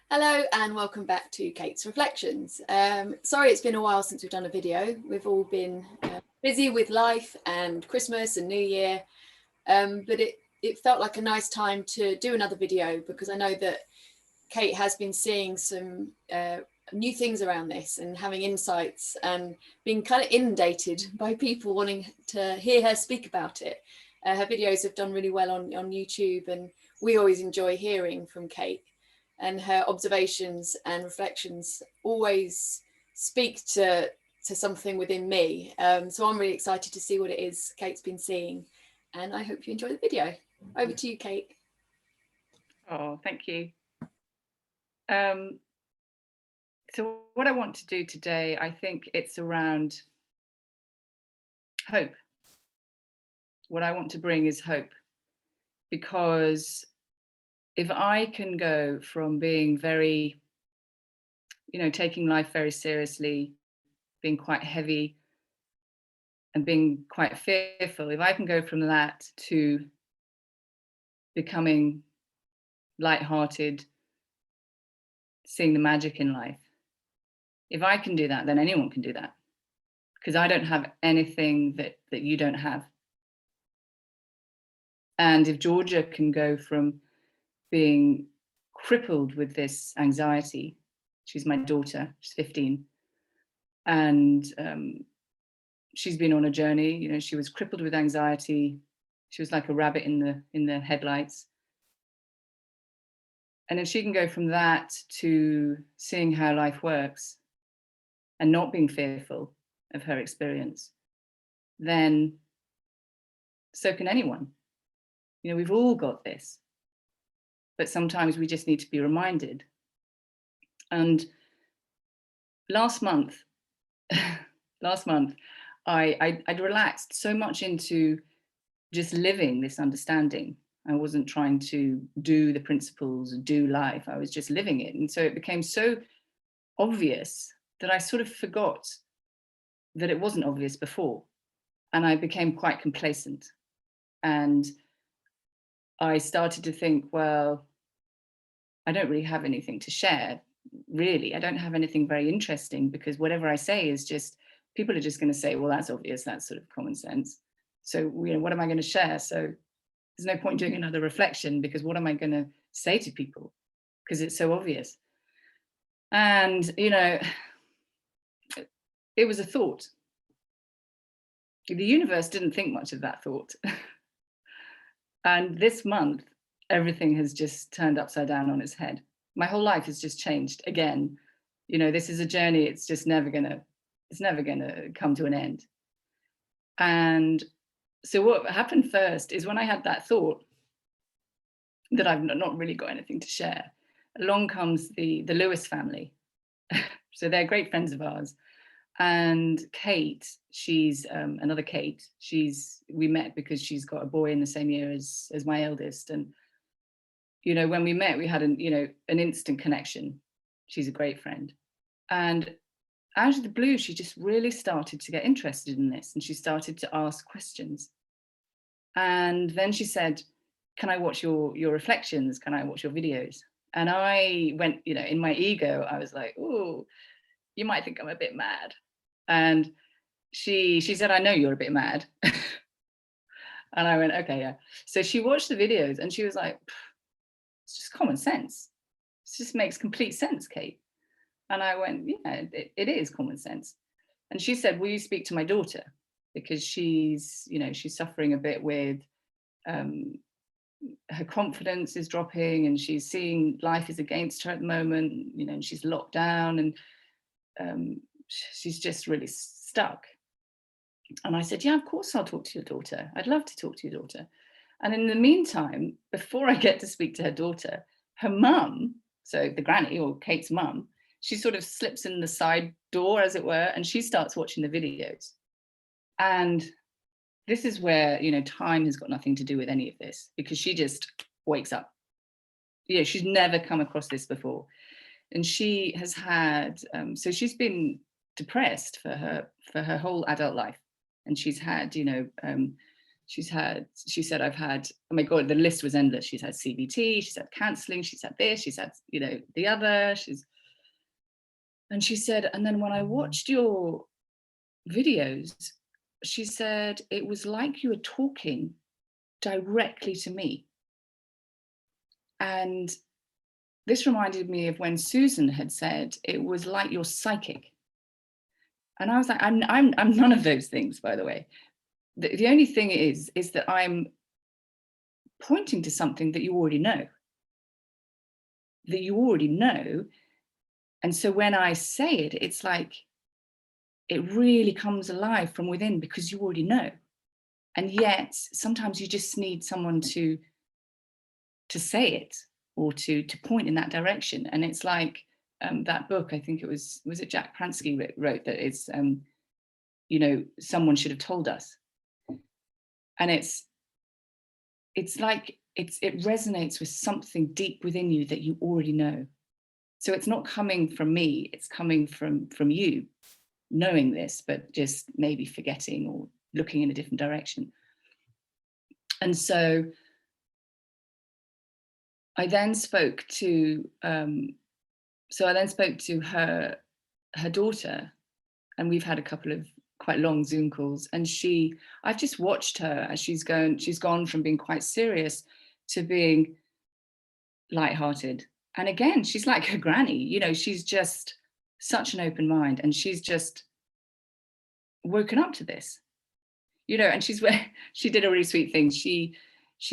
Hello and welcome back to Kate's Reflections. Sorry it's been a while since we've done a video. We've all been busy with life and Christmas and New Year, but it felt like a nice time to do another video because I know that Kate has been seeing some new things around this and having insights and being kind of inundated by people wanting to hear her speak about it. Her videos have done really well on YouTube, and we always enjoy hearing from Kate, and her observations and reflections always speak to something within me. So I'm really excited to see what it is Kate's been seeing, and I hope you enjoy the video. Over to you, Kate. Oh, thank you. So what I want to do today, I think it's around hope. What I want to bring is hope, because if I can go from being very, taking life very seriously, being quite heavy and being quite fearful, if I can go from that to becoming lighthearted, seeing the magic in life, if I can do that, then anyone can do that, because I don't have anything that you don't have. And if Georgia can go from being crippled with this anxiety, she's my daughter, she's 15, and she's been on a journey. She was crippled with anxiety. She was like a rabbit in the headlights. And if she can go from that to seeing how life works and not being fearful of her experience, then so can anyone. We've all got this, but sometimes we just need to be reminded. And last month, I'd relaxed so much into just living this understanding. I wasn't trying to do the principles, do life. I was just living it. And so it became so obvious that I sort of forgot that it wasn't obvious before. And I became quite complacent. And I started to think, well, I don't really have anything to share, really. I don't have anything very interesting, because whatever I say is just, people are just going to say, well, that's obvious, that's sort of common sense. So, what am I going to share? So there's no point doing another reflection, because what am I going to say to people? Because it's so obvious. And, it was a thought. The universe didn't think much of that thought. And this month, everything has just turned upside down on its head. My whole life has just changed again. This is a journey. It's just never gonna come to an end. And so what happened first is, when I had that thought that I've not really got anything to share, along comes the Lewis family. So they're great friends of ours. And Kate, she's another Kate. We met because she's got a boy in the same year as my eldest. And, when we met, we had an instant connection. She's a great friend. And out of the blue, she just really started to get interested in this. And she started to ask questions. And then she said, can I watch your reflections? Can I watch your videos? And I went, in my ego, I was like, oh, you might think I'm a bit mad. And she said, I know you're a bit mad. And I went, okay, yeah. So she watched the videos and she was like, it's just common sense. It just makes complete sense, Kate. And I went, yeah, it is common sense. And she said, will you speak to my daughter? Because she's suffering a bit with, her confidence is dropping, and she's seeing life is against her at the moment, and she's locked down, and she's just really stuck. And I said, yeah, of course I'll talk to your daughter. I'd love to talk to your daughter. And in the meantime, before I get to speak to her daughter, her mum, so the granny, or Kate's mum, she sort of slips in the side door, as it were, and she starts watching the videos. And this is where, time has got nothing to do with any of this, because she just wakes up. She's never come across this before. And she has had, so she's been depressed for her whole adult life. And she's had, she said, I've had, oh my God, the list was endless. She's had CBT, she's had counseling, she's had this, she's had, the other, and she said, and then when I watched your videos, she said, it was like you were talking directly to me. And this reminded me of when Susan had said, it was like you're psychic. And I was like, I'm none of those things, by the way. The only thing is that I'm pointing to something that you already know. And so when I say it, it's like, it really comes alive from within because you already know. And yet sometimes you just need someone to say it or to point in that direction. And it's like that book, I think it was it Jack Pransky wrote that it's, someone should have told us. And it's like, it resonates with something deep within you that you already know. So it's not coming from me, it's coming from you knowing this, but just maybe forgetting or looking in a different direction. And so I then spoke to her daughter, and we've had a couple of quite long Zoom calls, and I've just watched her as she's gone from being quite serious to being lighthearted. And again, she's like her granny, she's just such an open mind, and she's just woken up to this, and she did a really sweet thing. She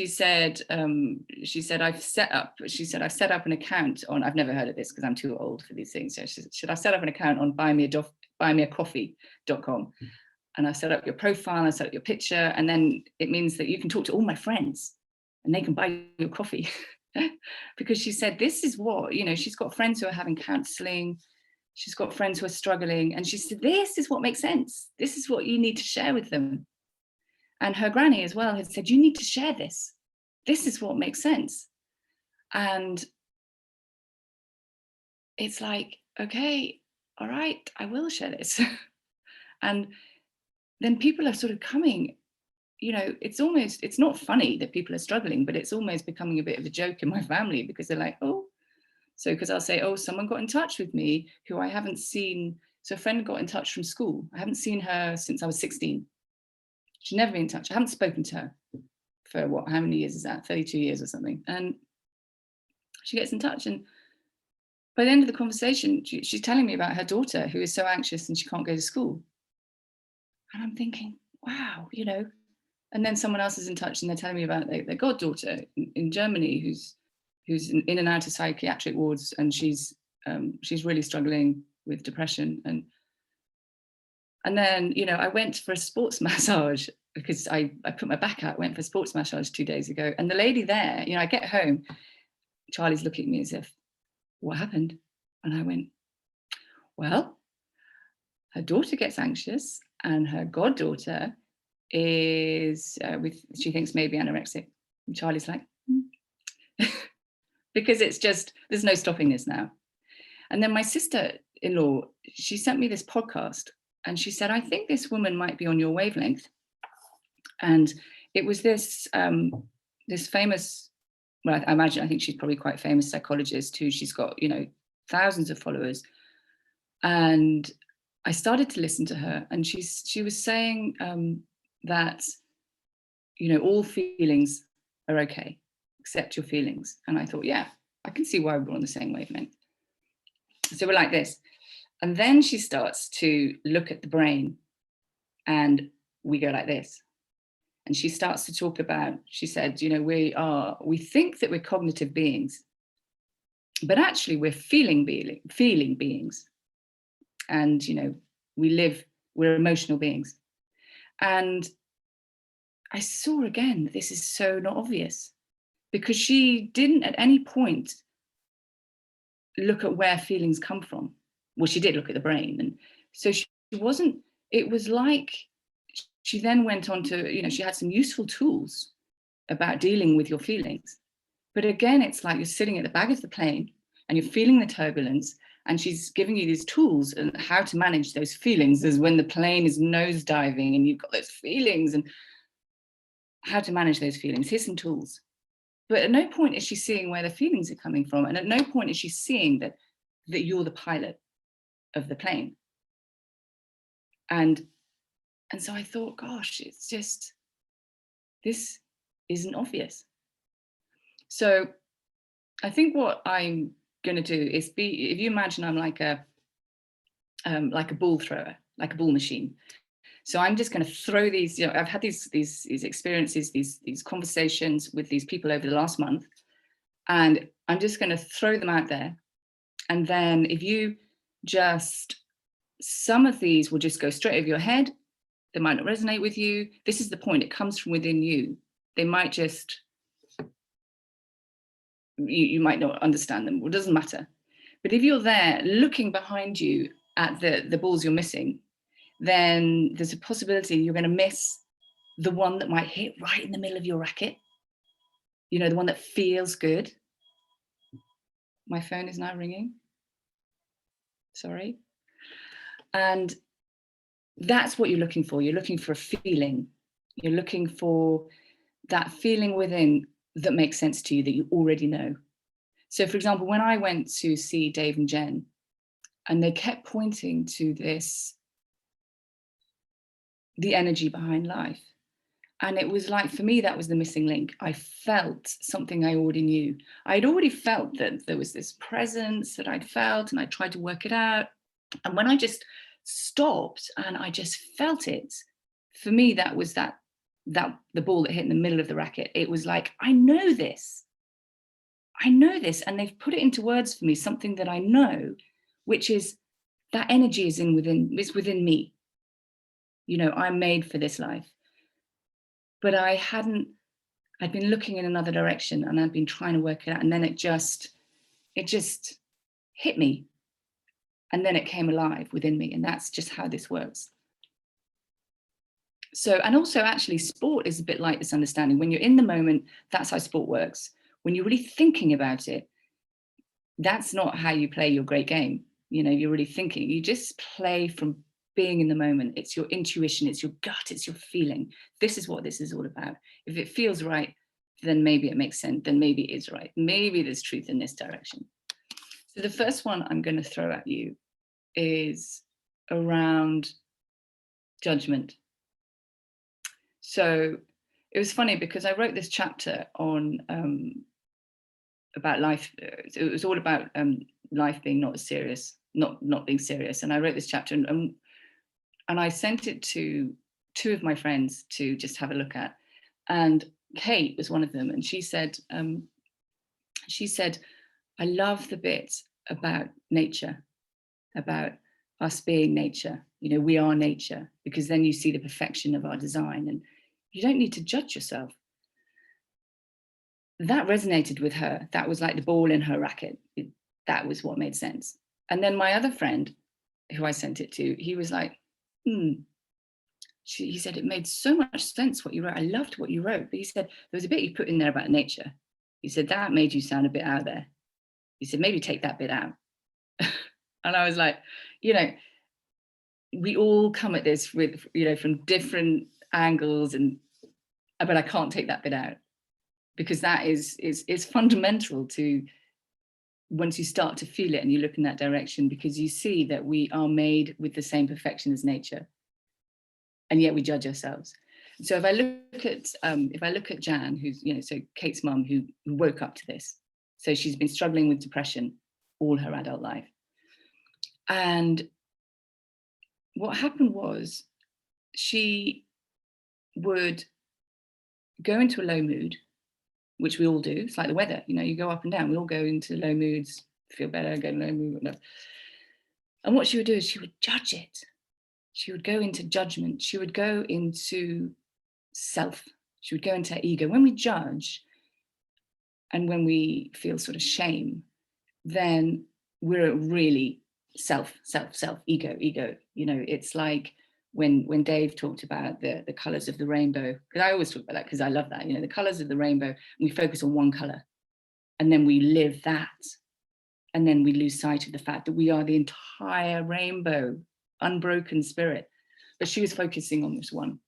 said, I've set up an account on, I've never heard of this because I'm too old for these things. So she said, I've set up an account on buymeacoffee.com. And I set up your profile, I set up your picture, and then it means that you can talk to all my friends and they can buy your coffee. Because she said, this is what, she's got friends who are having counseling, she's got friends who are struggling. And she said, this is what makes sense. This is what you need to share with them. And her granny as well had said, you need to share this. This is what makes sense. And it's like, okay, all right, I will share this. And then people are sort of coming, it's not funny that people are struggling, but it's almost becoming a bit of a joke in my family, because they're like, because I'll say, someone got in touch with me who I haven't seen. So a friend got in touch from school. I haven't seen her since I was 16. She's never been in touch. I haven't spoken to her for how many years is that? 32 years or something. And she gets in touch, and by the end of the conversation, she's telling me about her daughter who is so anxious and she can't go to school. And I'm thinking, wow, and then someone else is in touch and they're telling me about their goddaughter in Germany who's in and out of psychiatric wards, and she's really struggling with depression. And then, I went for a sports massage because I put my back out, went for a sports massage 2 days ago. And the lady there, I get home, Charlie's looking at me as if, what happened? And I went, well, her daughter gets anxious and her goddaughter is she thinks maybe anorexic. And Charlie's like, because it's just, there's no stopping this now. And then my sister-in-law, she sent me this podcast, and she said, I think this woman might be on your wavelength. And it was this famous, well, I think she's probably quite famous psychologist who she's got, thousands of followers. And I started to listen to her, and she was saying that, all feelings are okay, accept your feelings. And I thought, yeah, I can see why we're on the same wavelength. So we're like this. And then she starts to look at the brain, and we go like this. And she starts to talk about, she said, we think that we're cognitive beings, but actually we're feeling beings. And, we're emotional beings. And I saw again, this is so not obvious, because she didn't at any point look at where feelings come from. Well, she did look at the brain. And so she wasn't, it was like, she then went on to, she had some useful tools about dealing with your feelings. But again, it's like you're sitting at the back of the plane and you're feeling the turbulence, and she's giving you these tools and how to manage those feelings as when the plane is nosediving and you've got those feelings. And how to manage those feelings. Here's some tools. But at no point is she seeing where the feelings are coming from. And at no point is she seeing that you're the pilot of the plane. And so I thought, gosh, it's just, this isn't obvious. So I think what I'm going to do is if you imagine I'm like a ball thrower, like a ball machine. So I'm just going to throw these, I've had these experiences, these conversations with these people over the last month, and I'm just going to throw them out there. And then if you just, some of these will just go straight over your head. They might not resonate with you. This is the point. It comes from within you. They might just, you might not understand them. It doesn't matter. But if you're there looking behind you at the balls you're missing, then there's a possibility you're going to miss the one that might hit right in the middle of your racket. The one that feels good. My phone is now ringing. Sorry. And that's what you're looking for. You're looking for a feeling. You're looking for that feeling within that makes sense to you, that you already know. So for example, when I went to see Dave and Jen, and they kept pointing to this, the energy behind life. And it was like, for me, that was the missing link. I felt something I already knew. I'd already felt that there was this presence that I'd felt, and I tried to work it out. And when I just stopped and I just felt it, for me, that was that the ball that hit in the middle of the racket. It was like, I know this. And they've put it into words for me, something that I know, which is that energy is within me. I'm made for this life. But I'd been looking in another direction, and I'd been trying to work it out. And then it just hit me. And then it came alive within me. And that's just how this works. So, and also actually sport is a bit like this understanding. When you're in the moment, that's how sport works. When you're really thinking about it, that's not how you play your great game. You're really thinking. You just play from being in the moment. It's your intuition, it's your gut, it's your feeling. This is what this is all about. If it feels right, then maybe it makes sense. Then maybe it is right. Maybe there's truth in this direction. So the first one I'm going to throw at you is around judgment. So it was funny because I wrote this chapter on about life. It was all about life being not serious, not being serious. And I wrote this chapter and I sent it to two of my friends to just have a look at. And Kate was one of them. And she said, I love the bit about nature, about us being nature. We are nature, because then you see the perfection of our design and you don't need to judge yourself. That resonated with her. That was like the ball in her racket. That was what made sense. And then my other friend, who I sent it to, he was like, he said, it made so much sense what you wrote. I loved what you wrote. But he said, there was a bit you put in there about nature. He said, that made you sound a bit out there. He said, maybe take that bit out. And I was like, we all come at this with, from different angles, but I can't take that bit out, because that is fundamental to, once you start to feel it and you look in that direction, because you see that we are made with the same perfection as nature, and yet we judge ourselves. So if I look at Jan, who's, so Kate's mum, who woke up to this. So she's been struggling with depression all her adult life. And what happened was, she would go into a low mood, which we all do. It's like the weather, you go up and down. We all go into low moods, feel better, go in low mood, whatever. And what she would do is she would judge it. She would go into judgment. She would go into self. She would go into ego. When we judge and when we feel sort of shame, then we're really self, ego. It's like when Dave talked about the colors of the rainbow, because I always talk about that because I love that, the colors of the rainbow, we focus on one color and then we live that. And then we lose sight of the fact that we are the entire rainbow, unbroken spirit. But she was focusing on this one.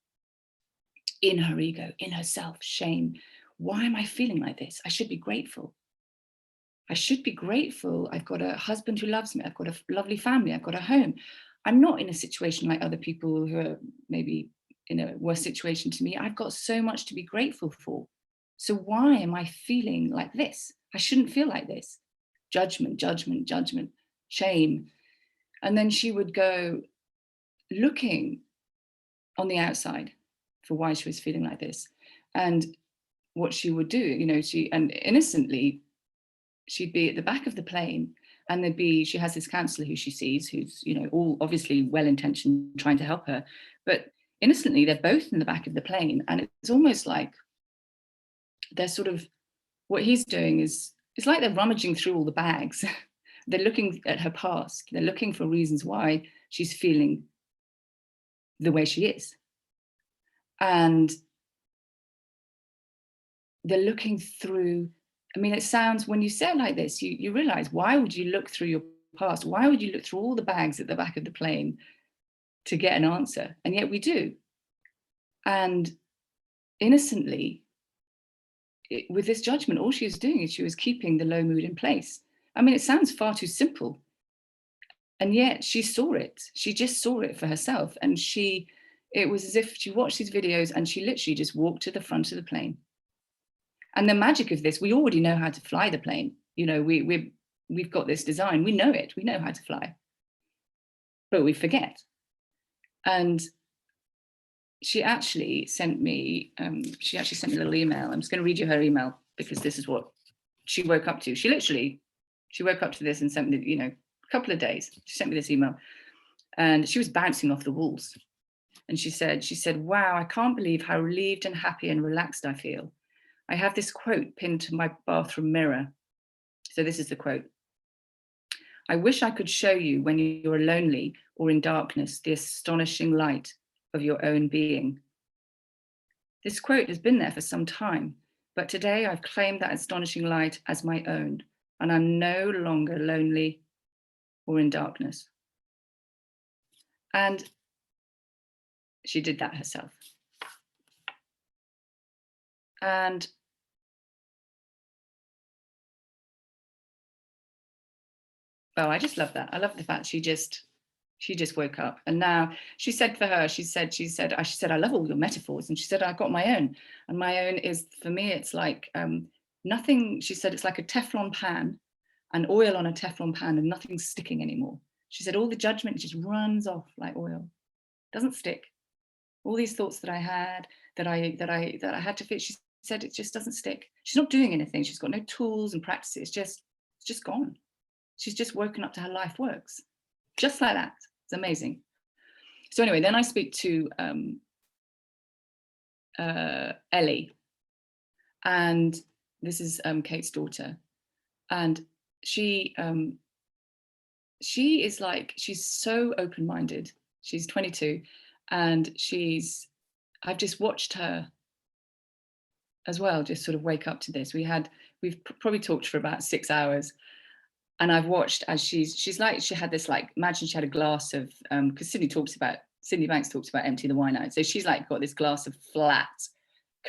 in her ego, in herself, shame. Why am I feeling like this? I should be grateful. I should be grateful. I've got a husband who loves me. I've got a lovely family. I've got a home. I'm not in a situation like other people who are maybe in a worse situation to me. I've got so much to be grateful for. So why am I feeling like this? I shouldn't feel like this. Judgment, judgment, judgment, shame. And then she would go looking on the outside for why she was feeling like this. And what she would do, and innocently, she'd be at the back of the plane, and she has this counselor who she sees, who's, all obviously well-intentioned, trying to help her. But innocently, they're both in the back of the plane. And it's almost like they're sort of, what he's doing is, it's like they're rummaging through all the bags. They're looking at her past. They're looking for reasons why she's feeling the way she is. And they're looking through, it sounds, when you say it like this, you realize, why would you look through your past? Why would you look through all the bags at the back of the plane to get an answer? And yet we do. And innocently, with this judgment, all she was doing is she was keeping the low mood in place. It sounds far too simple. And yet she saw it. She just saw it for herself. And it was as if she watched these videos and she literally just walked to the front of the plane. And the magic of this, we already know how to fly the plane. We've got this design. We know it. We know how to fly. But we forget. And she actually sent me a little email. I'm just going to read you her email, because this is what she woke up to. She woke up to this and sent me, a couple of days. She sent me this email, and she was bouncing off the walls. And she said, wow, I can't believe how relieved and happy and relaxed I feel. I have this quote pinned to my bathroom mirror. So this is the quote. I wish I could show you, when you're lonely or in darkness, the astonishing light of your own being. This quote has been there for some time, but today I've claimed that astonishing light as my own, and I'm no longer lonely or in darkness. And she did that herself. And I just love that. I love the fact she just woke up. And now she said, I love all your metaphors. And she said, I've got my own. And my own is, for me, it's like nothing. She said, it's like a Teflon pan, and oil on a Teflon pan, and nothing's sticking anymore. She said, all the judgment just runs off like oil, doesn't stick. All these thoughts that I had, that I had to fix, she said, it just doesn't stick. She's not doing anything. She's got no tools and practices. It's just gone. She's just woken up to how life works. Just like that. It's amazing. So anyway, then I speak to Ellie, and this is Kate's daughter, and she is like, she's so open-minded. She's 22, and I've just watched her as well, just sort of wake up to this. We've probably talked for about 6 hours. And I've watched as she's like, she had this, like, imagine she had a glass of, because Sydney Banks talks about empty the wine out. So she's like got this glass of flat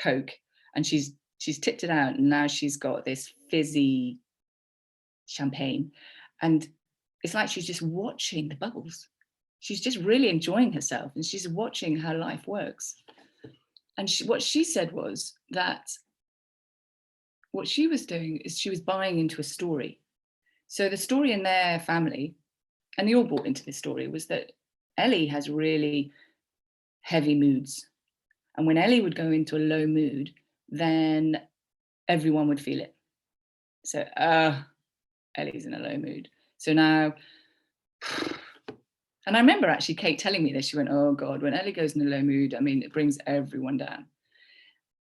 Coke, and she's tipped it out, and now she's got this fizzy champagne. And it's like she's just watching the bubbles. She's just really enjoying herself, and she's watching how life works. And what she said was that what she was doing is she was buying into a story. So the story in their family, and they all bought into this story, was that Ellie has really heavy moods. And when Ellie would go into a low mood, then everyone would feel it. So, Ellie's in a low mood. So now, and I remember actually Kate telling me this. She went, oh God, when Ellie goes in a low mood, it brings everyone down.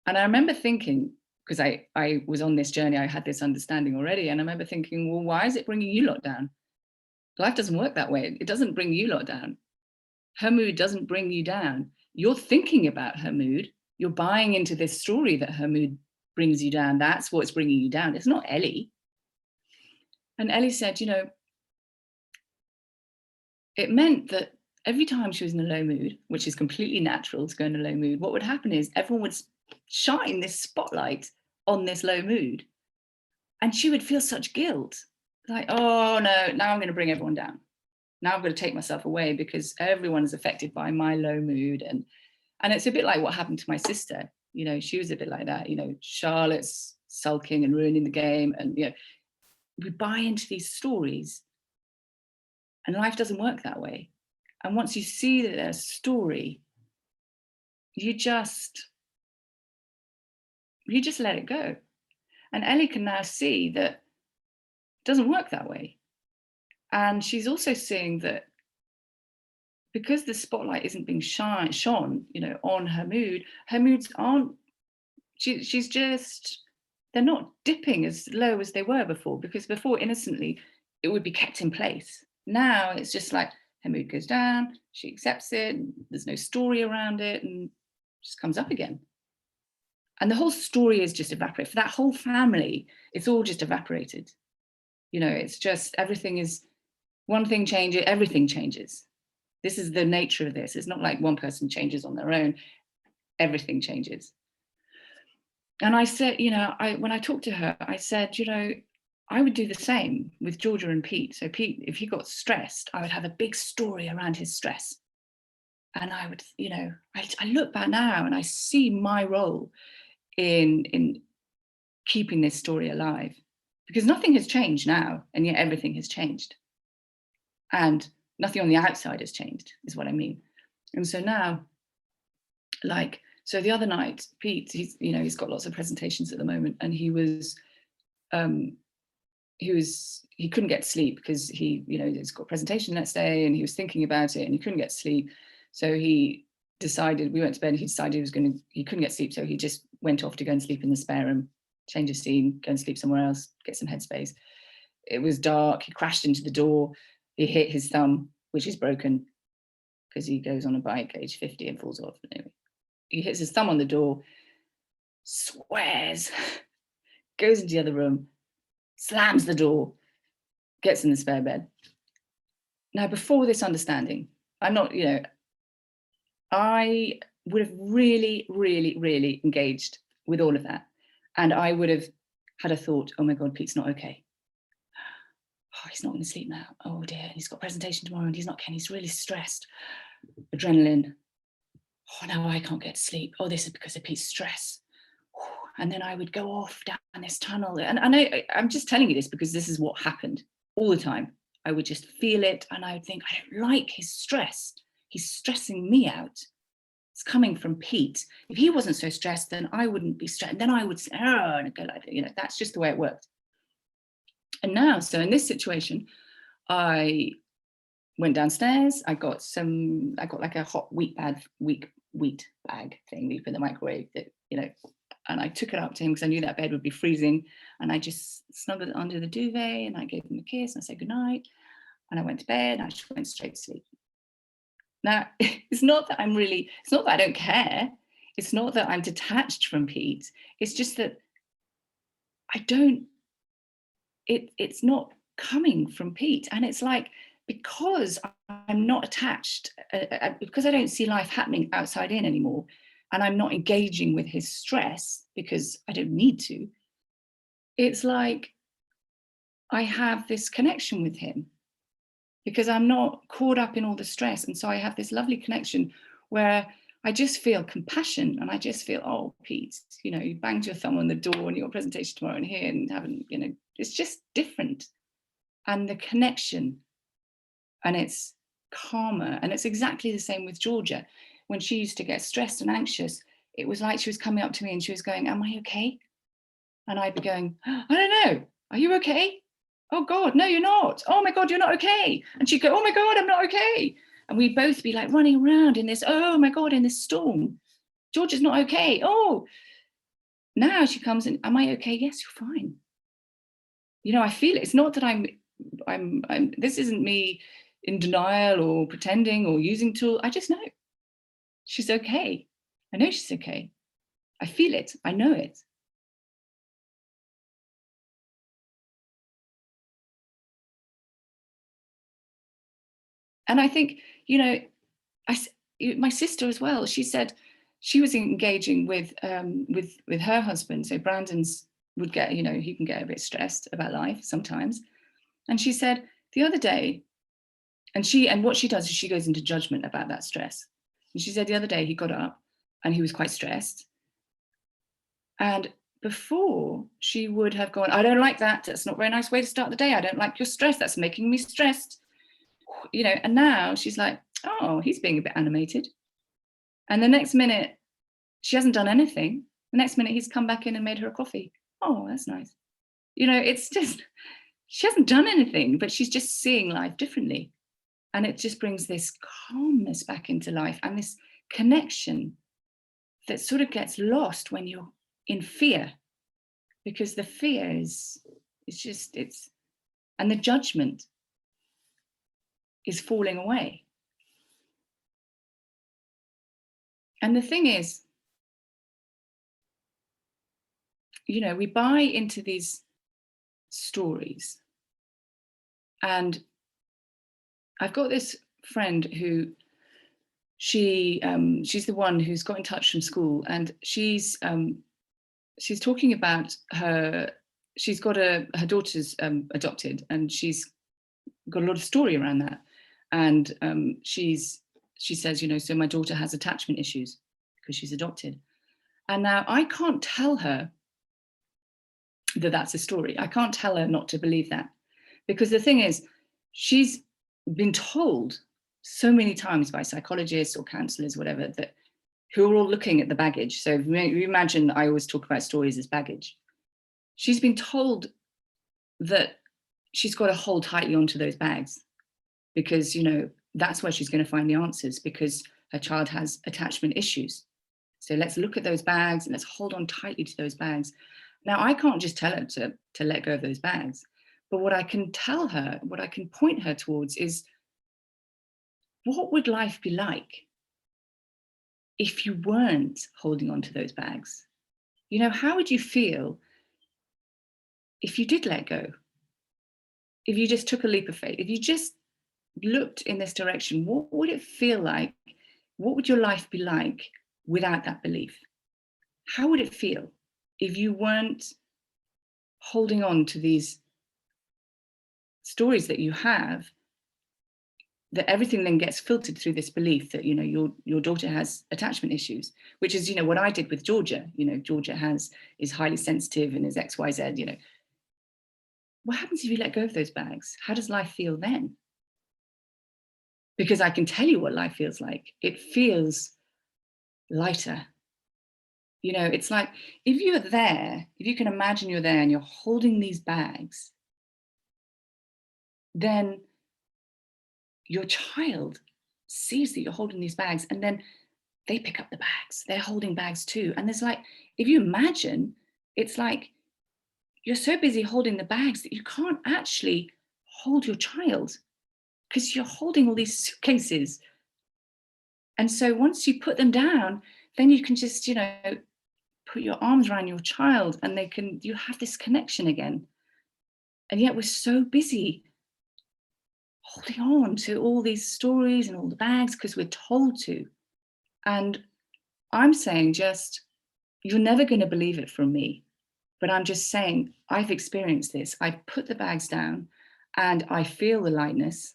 And I remember thinking, because I was on this journey, I had this understanding already. And I remember thinking, well, why is it bringing you lot down? Life doesn't work that way. It doesn't bring you lot down. Her mood doesn't bring you down. You're thinking about her mood. You're buying into this story that her mood brings you down. That's what's bringing you down. It's not Ellie. And Ellie said, it meant that every time she was in a low mood, which is completely natural to go in a low mood, what would happen is everyone would shine this spotlight on this low mood. And she would feel such guilt. Like, oh no, now I'm going to bring everyone down. Now I've got to take myself away because everyone is affected by my low mood. And it's a bit like what happened to my sister. You know, she was a bit like that. You know, Charlotte's sulking and ruining the game. And, you know, we buy into these stories and life doesn't work that way. And once you see that there's a story, you just let it go. And Ellie can now see that it doesn't work that way. And she's also seeing that because the spotlight isn't being shone, you know, on her moods aren't, she's just, they're not dipping as low as they were before, because before, innocently, it would be kept in place. Now it's just like her mood goes down, she accepts it, there's no story around it, and just comes up again. And the whole story is just evaporated. For that whole family, it's all just evaporated. You know, it's just everything is, one thing changes, everything changes. This is the nature of this. It's not like one person changes on their own, everything changes. And I said, you know, when I talked to her, I said, you know, I would do the same with Georgia and Pete. So Pete, if he got stressed, I would have a big story around his stress. And I would, you know, I look back now and I see my role in keeping this story alive, because nothing has changed now, and yet everything has changed. And nothing on the outside has changed, is what I mean. And so now, like, so the other night, Pete, he's got lots of presentations at the moment, and he couldn't get sleep because he's got a presentation next day, and he was thinking about it, and he couldn't get sleep. So he decided, we went to bed, and he decided he couldn't get sleep, so he just went off to go and sleep in the spare room, change of scene, go and sleep somewhere else, get some headspace. It was dark, he crashed into the door, he hit his thumb, which is broken because he goes on a bike age 50 and falls off. Anyway, he hits his thumb on the door, swears, goes into the other room, slams the door, gets in the spare bed. Now, before this understanding, I would have really, really, really engaged with all of that. And I would have had a thought, oh my God, Pete's not okay. Oh, he's not going to sleep now. Oh dear, he's got a presentation tomorrow and he's really stressed. Adrenaline. Oh, no, I can't get to sleep. Oh, this is because of Pete's stress. And then I would go off down this tunnel. And I'm just telling you this because this is what happened all the time. I would just feel it and I would think, I don't like his stress. He's stressing me out. It's coming from Pete. If he wasn't so stressed, then I wouldn't be stressed. And then I would say, oh, and go like that. That's just the way it worked. And now, so in this situation, I went downstairs. I got like a hot wheat bag thing we put in the microwave that, and I took it up to him because I knew that bed would be freezing. And I just snuggled it under the duvet and I gave him a kiss and I said goodnight. And I went to bed and I just went straight to sleep. Now, it's not that I don't care. It's not that I'm detached from Pete. It's just that it's not coming from Pete. And it's like, because I'm not attached, because I don't see life happening outside in anymore, and I'm not engaging with his stress because I don't need to, it's like I have this connection with him because I'm not caught up in all the stress. And so I have this lovely connection where I just feel compassion and I just feel, oh, Pete, you banged your thumb on the door and your presentation tomorrow and here and haven't, it's just different. And the connection, and it's calmer. And it's exactly the same with Georgia. When she used to get stressed and anxious, it was like she was coming up to me and she was going, am I okay? And I'd be going, I don't know. Are you okay? Oh God, no, you're not. Oh my God, you're not okay. And she'd go, oh my God, I'm not okay. And we'd both be like running around in this, oh my God, in this storm. Georgia's not okay. Oh, now she comes in, am I okay? Yes, you're fine. I feel it. It's not that I'm this isn't me in denial or pretending or using tool. I just know she's okay. I know she's okay. I feel it. I know it. And I think, My sister as well, she said she was engaging with her husband. So Brandon's would get, he can get a bit stressed about life sometimes. And she said the other day, and what she does is she goes into judgment about that stress. And she said the other day he got up and he was quite stressed. And before she would have gone, I don't like that. That's not a very nice way to start the day. I don't like your stress. That's making me stressed. And now she's like, oh, he's being a bit animated. And the next minute, she hasn't done anything. The next minute, he's come back in and made her a coffee. Oh, that's nice. It's just, she hasn't done anything, but she's just seeing life differently. And it just brings this calmness back into life and this connection that sort of gets lost when you're in fear, because the fear and the judgment is falling away. And the thing is, we buy into these stories. And I've got this friend who she's the one who's got in touch from school, and she's talking about she's got her daughter's adopted, and she's got a lot of story around that. And she says, so my daughter has attachment issues because she's adopted. And now I can't tell her that that's a story. I can't tell her not to believe that, because the thing is, she's been told so many times by psychologists or counselors, whatever, that who are all looking at the baggage. So you imagine I always talk about stories as baggage. She's been told that she's got to hold tightly onto those bags because, that's where she's going to find the answers, because her child has attachment issues. So let's look at those bags and let's hold on tightly to those bags. Now, I can't just tell her to let go of those bags, but what I can tell her, what I can point her towards is, what would life be like if you weren't holding on to those bags? How would you feel if you did let go? If you just took a leap of faith, if you just looked in this direction, what would it feel like? What would your life be like without that belief? How would it feel if you weren't holding on to these stories that you have, that everything then gets filtered through this belief that, your daughter has attachment issues, which is, what I did with Georgia. Georgia is highly sensitive and is XYZ, What happens if you let go of those bags? How does life feel then? Because I can tell you what life feels like. It feels lighter. It's like, if you're there, if you can imagine you're there and you're holding these bags, then your child sees that you're holding these bags, and then they pick up the bags. They're holding bags too. And there's like, if you imagine, it's like you're so busy holding the bags that you can't actually hold your child, because you're holding all these suitcases. And so once you put them down, then you can just, put your arms around your child, and you have this connection again. And yet we're so busy holding on to all these stories and all the bags because we're told to. And I'm saying, you're never going to believe it from me, but I'm just saying, I've experienced this. I've put the bags down and I feel the lightness,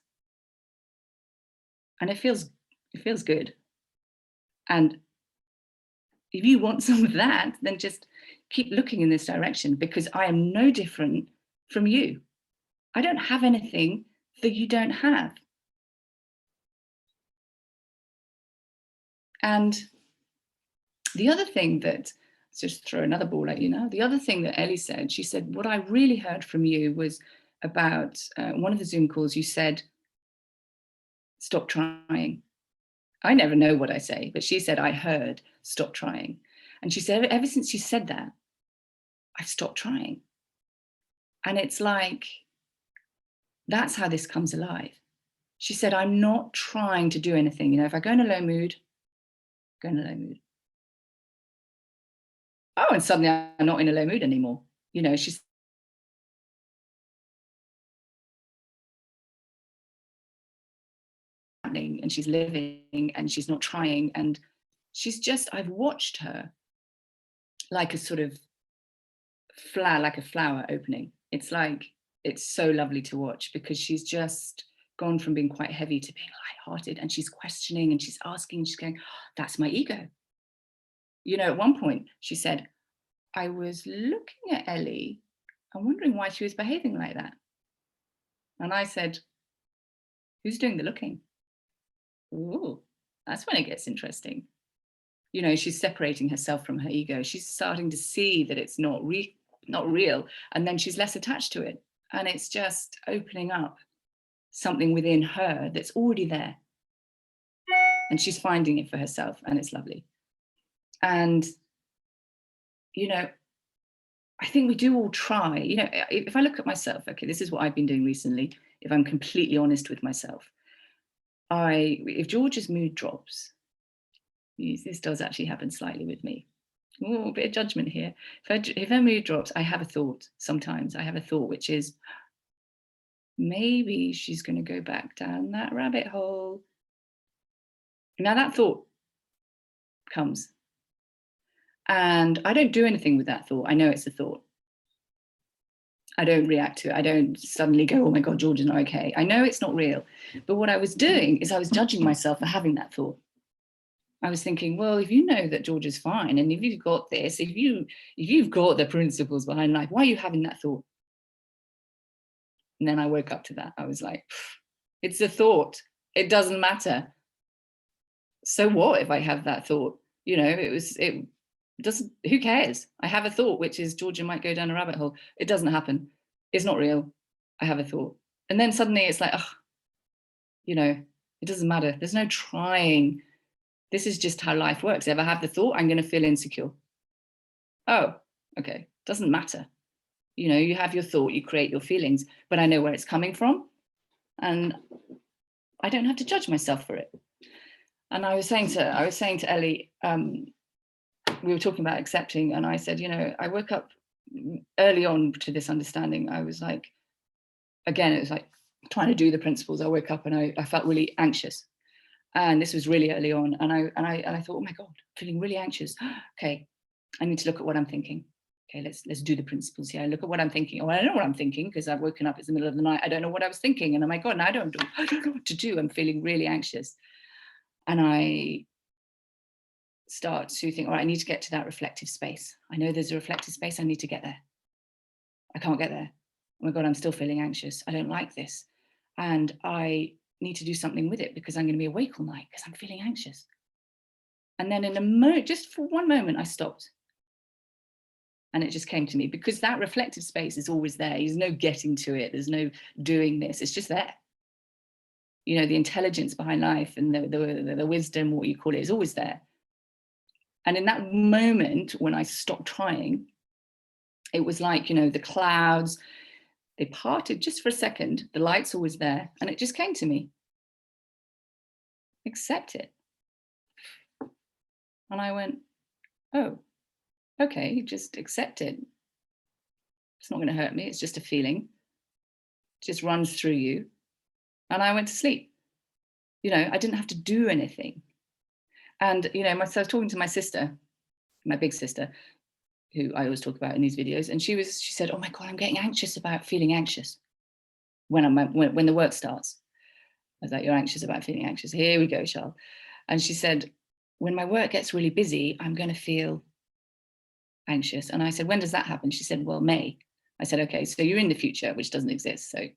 and it feels good. And if you want some of that, then just keep looking in this direction, because I am no different from you. I don't have anything that you don't have. And the other thing that, just throw another ball at you now, the other thing that Ellie said, she said, what I really heard from you was about one of the Zoom calls, you said, stop trying. I never know what I say, but she said, I heard, stop trying. And she said, ever since you said that, I've stopped trying. And it's like, that's how this comes alive. She said, I'm not trying to do anything. If I go in a low mood, go in a low mood. Oh, and suddenly I'm not in a low mood anymore. She's happening, and she's living, and she's not trying, and she's just, I've watched her like a sort of flower, like a flower opening. It's like, it's so lovely to watch, because she's just gone from being quite heavy to being lighthearted, and she's questioning and she's asking, and she's going, that's my ego. You know, at one point she said, I was looking at Ellie and wondering why she was behaving like that. And I said, who's doing the looking? Ooh, that's when it gets interesting. You know, she's separating herself from her ego. She's starting to see that it's not real, and then she's less attached to it. And it's just opening up something within her that's already there. And she's finding it for herself, and it's lovely. And, you know, I think we do all try. You know, if I look at myself, okay, this is what I've been doing recently, if I'm completely honest with myself. If George's mood drops, this does actually happen slightly with me. Ooh, a bit of judgment here. If her mood drops, I have a thought. Sometimes I have a thought, which is, maybe she's going to go back down that rabbit hole. Now that thought comes, and I don't do anything with that thought. I know it's a thought. I don't react to it. I don't suddenly go, oh my God, George is not okay. I know it's not real. But what I was doing is I was judging myself for having that thought. I was thinking, well, if you know that George is fine, and if you've got this, if you've got the principles behind life, why are you having that thought? And then I woke up to that. I was like, it's a thought. It doesn't matter. So what if I have that thought? You know, it doesn't, who cares? I have a thought, which is Georgia might go down a rabbit hole. It doesn't happen. It's not real. I have a thought. And then suddenly it's like, oh, you know, it doesn't matter. There's no trying. This is just how life works. If I have the thought, I'm going to feel insecure. Oh, okay. Doesn't matter. You know, you have your thought, you create your feelings, but I know where it's coming from, and I don't have to judge myself for it. And I was saying to Ellie, we were talking about accepting, and I said, you know, I woke up early on to this understanding. I was like, again, it was like trying to do the principles. I woke up and I felt really anxious, and this was really early on. And I thought, oh my God, feeling really anxious. Okay, I need to look at what I'm thinking. Okay, let's do the principles here. Look at what I'm thinking. Oh, I don't know what I'm thinking, because I've woken up. It's the middle of the night. I don't know what I was thinking. And oh my God, now I don't know what to do. I'm feeling really anxious. And I start to think, all right, I need to get to that reflective space. I know there's a reflective space. I need to get there. I can't get there. Oh my God, I'm still feeling anxious. I don't like this. And I need to do something with it, because I'm going to be awake all night because I'm feeling anxious. And then in a moment, just for one moment, I stopped. And it just came to me, because that reflective space is always there. There's no getting to it. There's no doing this. It's just there. You know, the intelligence behind life and the wisdom, what you call it, is always there. And in that moment, when I stopped trying, it was like, you know, the clouds, they parted just for a second. The light's always there. And it just came to me. Accept it. And I went, oh, okay, just accept it. It's not going to hurt me. It's just a feeling. It just runs through you. And I went to sleep. You know, I didn't have to do anything. And, you know, I was talking to my sister, my big sister, who I always talk about in these videos. And she said, oh my God, I'm getting anxious about feeling anxious when the work starts. I was like, you're anxious about feeling anxious. Here we go, Charles. And she said, when my work gets really busy, I'm going to feel anxious. And I said, when does that happen? She said, well, May. I said, okay, so you're in the future, which doesn't exist. So,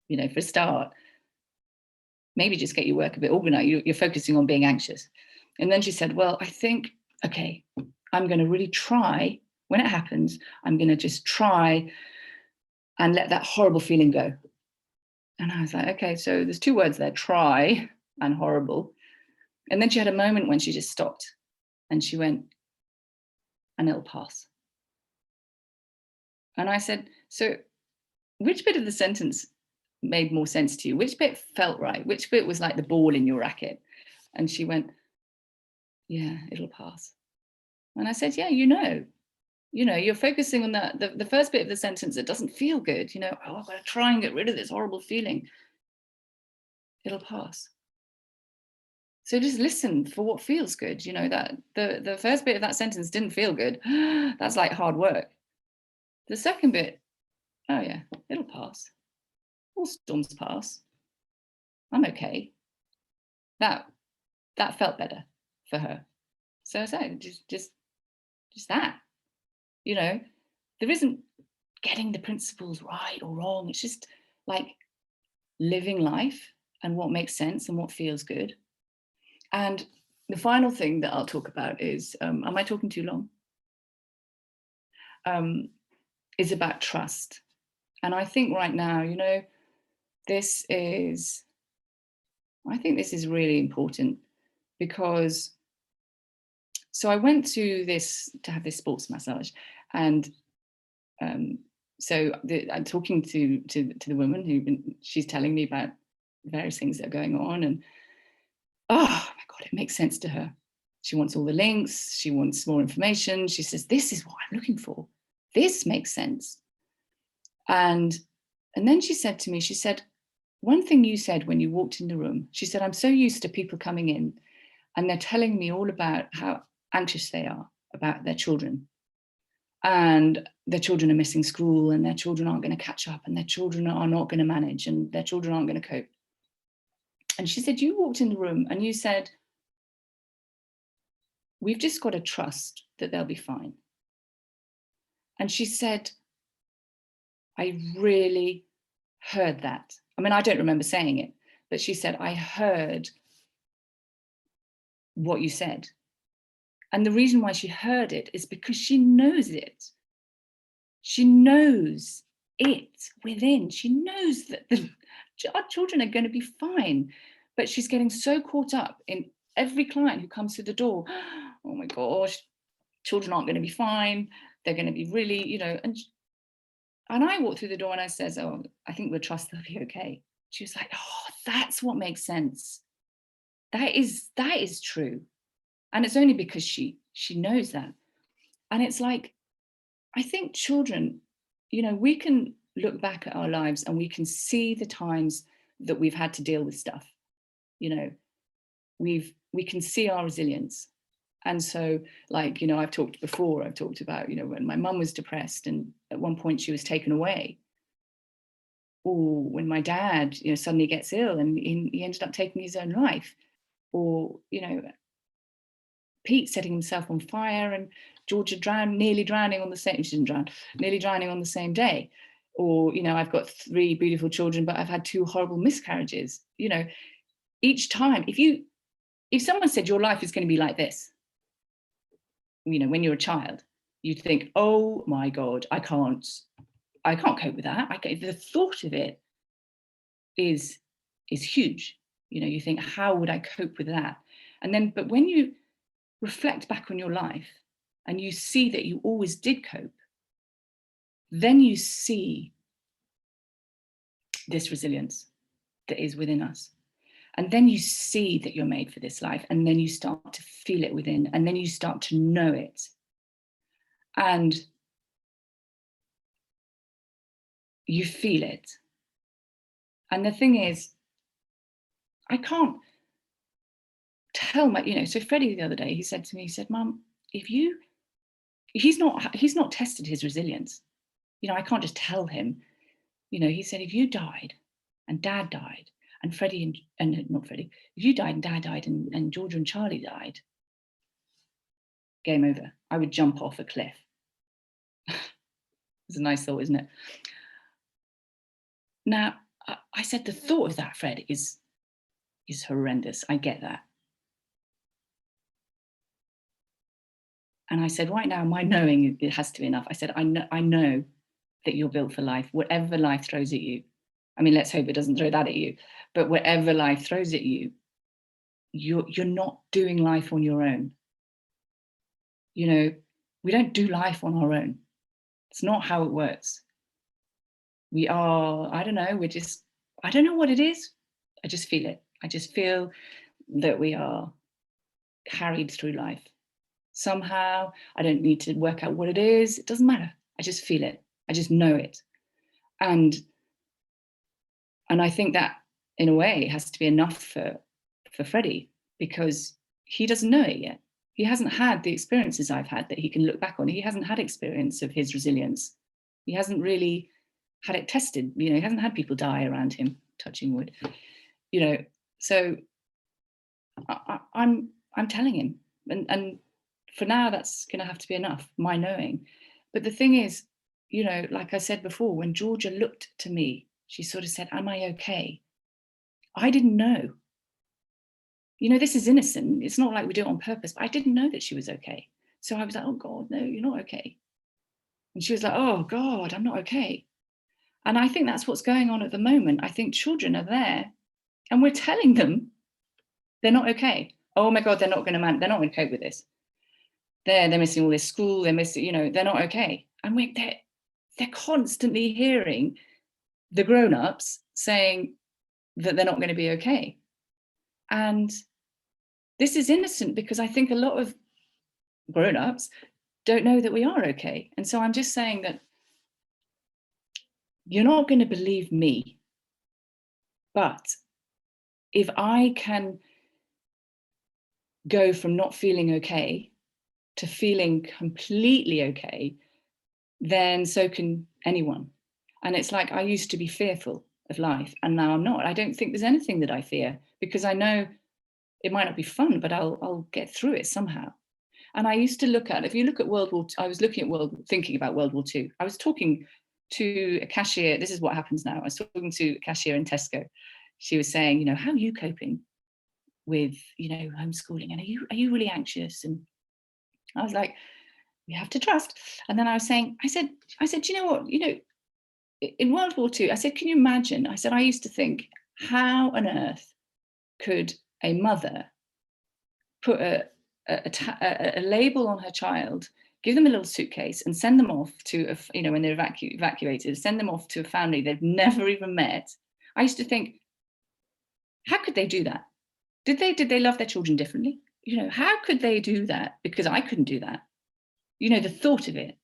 you know, for a start, maybe just get your work a bit organized. You're focusing on being anxious. And then she said, well, I think, okay, I'm going to really try. When it happens, I'm going to just try and let that horrible feeling go. And I was like, okay, so there's two words there, try and horrible. And then she had a moment when she just stopped and she went, and it'll pass. And I said, so which bit of the sentence made more sense to you? Which bit felt right? Which bit was like the ball in your racket? And she went, yeah, it'll pass. And I said, yeah, you know, you're focusing on the first bit of the sentence that doesn't feel good. You know, oh, I've got to try and get rid of this horrible feeling. It'll pass. So just listen for what feels good. You know, that the first bit of that sentence didn't feel good. That's like hard work. The second bit, oh yeah, it'll pass. All storms pass. I'm okay. That felt better for her. So I said, just that. You know, there isn't getting the principles right or wrong. It's just like living life and what makes sense and what feels good. And the final thing that I'll talk about is, am I talking too long? Is about trust. And I think right now, you know, I think this is really important because, so I went to have this sports massage, and so I'm talking to the woman she's telling me about various things that are going on, and oh my God, it makes sense to her. She wants all the links, she wants more information. She says, this is what I'm looking for. This makes sense. And then she said to me, she said, one thing you said when you walked in the room, she said, I'm so used to people coming in and they're telling me all about how anxious they are about their children. And their children are missing school, and their children aren't going to catch up, and their children are not going to manage, and their children aren't going to cope. And she said, you walked in the room and you said, we've just got to trust that they'll be fine. And she said, I really heard that. I mean, I don't remember saying it, but she said, I heard what you said. And the reason why she heard it is because she knows it. She knows it within. She knows that our children are going to be fine. But she's getting so caught up in every client who comes through the door. Oh my gosh, children aren't going to be fine. They're going to be really, you know, and I walked through the door and I says, oh, I think we'll trust they'll be okay. She was like, oh, that's what makes sense. That is true. And it's only because she knows that. And it's like, I think children, you know, we can look back at our lives and we can see the times that we've had to deal with stuff. You know, we can see our resilience. And so, like, you know, I've talked about, you know, when my mum was depressed and at one point she was taken away. Or when my dad, you know, suddenly gets ill and he ended up taking his own life. Or, you know, Pete setting himself on fire and Georgia nearly drowning on the same, she didn't drown, nearly drowning on the same day. Or, you know, I've got 3 beautiful children, but I've had 2 horrible miscarriages. You know, each time, if someone said your life is going to be like this, you know, when you're a child, you'd think, oh my God, I can't cope with that. The thought of it is huge. You know, you think, how would I cope with that? And then, but when you reflect back on your life and you see that you always did cope, then you see this resilience that is within us. And then you see that you're made for this life, and then you start to feel it within, and then you start to know it. And you feel it. And the thing is, I can't tell my, you know, so Freddie the other day, he said to me, he said, Mum, he's not tested his resilience. You know, I can't just tell him, you know, he said, if you died and Dad died and Freddie and not Freddie, if you died and Dad died and Georgia and Charlie died, game over. I would jump off a cliff. It's a nice thought, isn't it? Now, I said, the thought of that, Fred, is horrendous. I get that. And I said, right now, my knowing, it has to be enough. I said, I know that you're built for life, whatever life throws at you. I mean, let's hope it doesn't throw that at you, but whatever life throws at you, you're not doing life on your own. You know, we don't do life on our own. It's not how it works. We are, I don't know, I don't know what it is. I just feel it. I just feel that we are carried through life. Somehow, I don't need to work out what it is. It doesn't matter. I just feel it. I just know it. And I think that in a way has to be enough for Freddie, because he doesn't know it yet. He hasn't had the experiences I've had that he can look back on. He hasn't had experience of his resilience. He hasn't really had it tested. You know, he hasn't had people die around him, touching wood. You know, so I'm telling him, and for now that's going to have to be enough, my knowing. But the thing is, you know, like I said before, when Georgia looked to me, she sort of said, "Am I okay?" I didn't know. You know, this is innocent. It's not like we do it on purpose, but I didn't know that she was okay. So I was like, "Oh God, no, you're not okay." And she was like, "Oh God, I'm not okay." And I think that's what's going on at the moment. I think children are there and we're telling them they're not okay. Oh my God, they're not going to cope with this. They're missing all this school. They're missing, you know, they're not okay. And they're constantly hearing the grown-ups saying that they're not going to be okay. And this is innocent because I think a lot of grown-ups don't know that we are okay. And so I'm just saying that you're not going to believe me, but if I can go from not feeling okay to feeling completely okay, then so can anyone. And it's like, I used to be fearful of life and now I'm not. I don't think there's anything that I fear because I know it might not be fun, but I'll get through it somehow. And I used to look at, if you look at World War II, I was looking at thinking about World War II. I was talking to a cashier. This is what happens now. I was talking to a cashier in Tesco. She was saying, you know, how are you coping with, you know, homeschooling? And are you really anxious? And I was like, we have to trust. And then I was saying, I said, you know what, you know, in World War II, I said, can you imagine? I said, I used to think, how on earth could a mother put a label on her child, give them a little suitcase and send them off to, you know, when they're evacuated, send them off to a family they've never even met. I used to think, how could they do that? Did they love their children differently? You know, how could they do that? Because I couldn't do that. You know, the thought of it.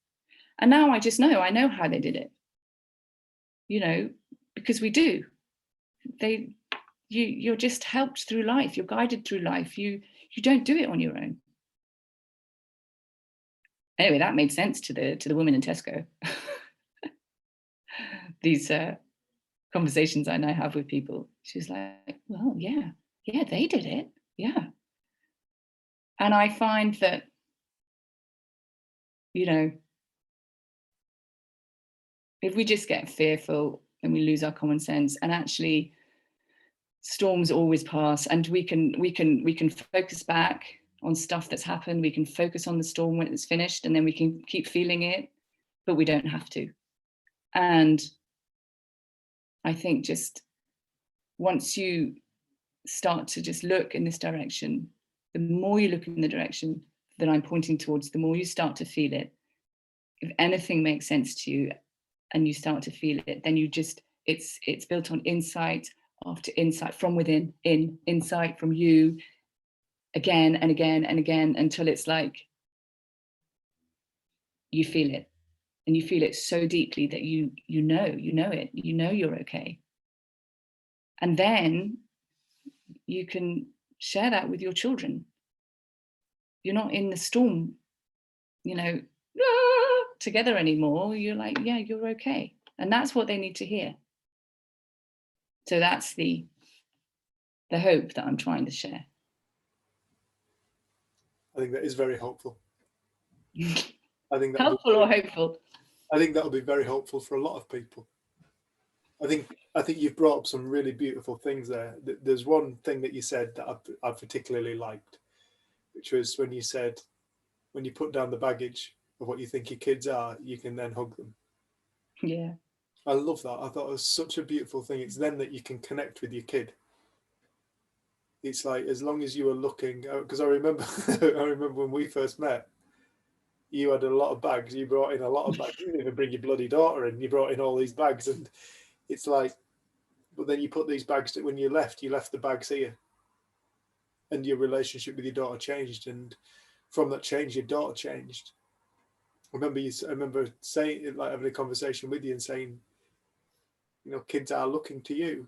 And now I just know, I know how they did it. You know, because we do. You're just helped through life. You're guided through life. You don't do it on your own. Anyway, that made sense to the woman in Tesco. These conversations I now have with people. She's like, well, yeah, they did it. Yeah. And I find that, you know, if we just get fearful and we lose our common sense, and actually storms always pass, and we can focus back on stuff that's happened. We can focus on the storm when it's finished, and then we can keep feeling it, but we don't have to. And I think just once you start to just look in this direction, the more you look in the direction that I'm pointing towards, the more you start to feel it. If anything makes sense to you and you start to feel it, then you just, it's built on insight after insight from within, insight from you, again and again and again, until it's like you feel it, and you feel it so deeply that you know it, you know you're okay. And then you can share that with your children. You're not in the storm, you know, together anymore. You're like, yeah, you're okay. And that's what they need to hear. So that's the hope that I'm trying to share. I think that is very hopeful. I think helpful or hopeful? I think that'll be very hopeful for a lot of people. I think you've brought up some really beautiful things there. There's one thing that you said that I particularly liked, which was when you said, when you put down the baggage of what you think your kids are, you can then hug them. Yeah. I love that. I thought it was such a beautiful thing. It's then that you can connect with your kid. It's like, as long as you were looking, because I remember when we first met, you had a lot of bags. You brought in a lot of bags. You didn't even bring your bloody daughter in. You brought in all these bags, and it's like, but then you put these bags, when you left the bags here, and your relationship with your daughter changed, and from that change, your daughter changed. I remember saying, like, having a conversation with you and saying, kids are looking to you.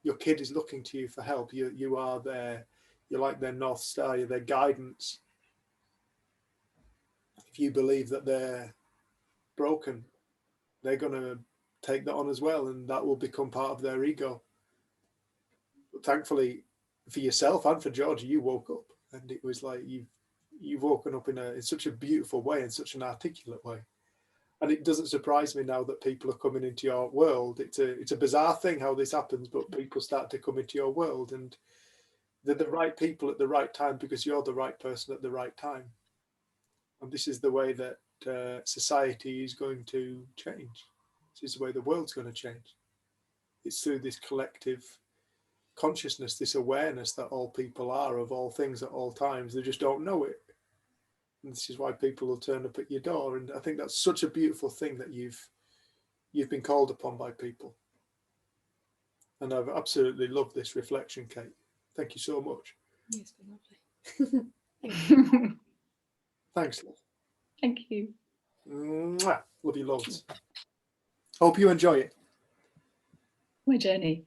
Your kid is looking to you for help. You are there. You're like their North Star, you're their guidance. If you believe that they're broken, they're going to take that on as well, and that will become part of their ego. But thankfully for yourself and for Georgia, you woke up, and it was like you've woken up in such a beautiful way, in such an articulate way. And it doesn't surprise me now that people are coming into your world. It's a bizarre thing how this happens, but people start to come into your world, and they're the right people at the right time because you're the right person at the right time. And this is the way that society is going to change. This is the way the world's going to change. It's through this collective consciousness, this awareness that all people are of all things at all times. They just don't know it. And this is why people will turn up at your door. And I think that's such a beautiful thing that you've been called upon by people. And I've absolutely loved this reflection, Kate. Thank you so much. It's been lovely. Thanks, love. Thank you. Mwah. Love you loads. Hope you enjoy it. My journey.